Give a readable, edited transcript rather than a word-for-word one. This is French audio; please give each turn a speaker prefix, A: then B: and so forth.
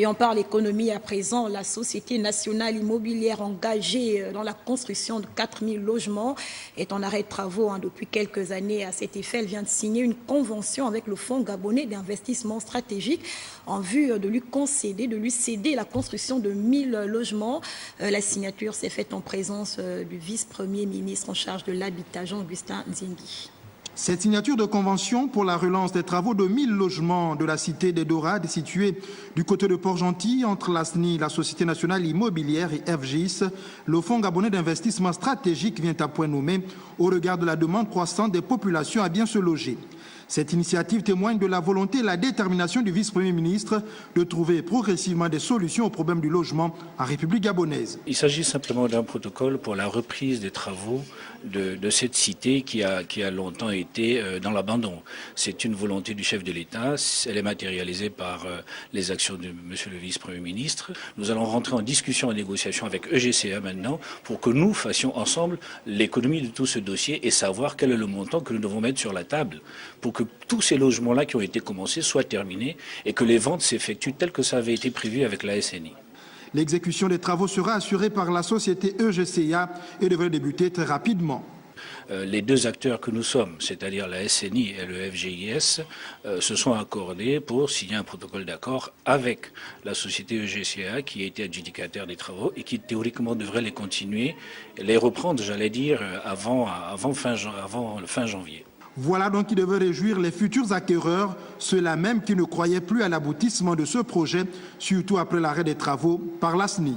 A: Et on parle économie à présent. La Société nationale immobilière engagée dans la construction de 4000 logements est en arrêt de travaux depuis quelques années. À cet effet, elle vient de signer une convention avec le Fonds gabonais d'investissement stratégique en vue de lui céder la construction de 1000 logements. La signature s'est faite en présence du vice-premier ministre en charge de l'habitat, Jean-Augustin Nzingi.
B: Cette signature de convention pour la relance des travaux de 1000 logements de la cité des Dorades, située du côté de Port-Gentil, entre la SNI, la Société nationale immobilière et FGIS, le Fonds gabonais d'investissement stratégique vient à point nommé au regard de la demande croissante des populations à bien se loger. Cette initiative témoigne de la volonté et la détermination du vice-premier ministre de trouver progressivement des solutions aux problèmes du logement en République gabonaise.
C: Il s'agit simplement d'un protocole pour la reprise des travaux de cette cité qui a longtemps été dans l'abandon. C'est une volonté du chef de l'État, elle est matérialisée par les actions de monsieur le vice-premier ministre. Nous allons rentrer en discussion, en négociation avec EGCA maintenant pour que nous fassions ensemble l'économie de tout ce dossier et savoir quel est le montant que nous devons mettre sur la table pour que tous ces logements-là qui ont été commencés soient terminés et que les ventes s'effectuent telles que ça avait été prévu avec la SNI.
B: L'exécution des travaux sera assurée par la société EGCA et devrait débuter très rapidement.
C: Les deux acteurs que nous sommes, c'est-à-dire la SNI et le FGIS, se sont accordés pour signer un protocole d'accord avec la société EGCA qui a été adjudicataire des travaux et qui théoriquement devrait les continuer, les reprendre, j'allais dire, avant le fin janvier.
B: Voilà donc qui devait réjouir les futurs acquéreurs, ceux-là même qui ne croyaient plus à l'aboutissement de ce projet, surtout après l'arrêt des travaux par la SNI.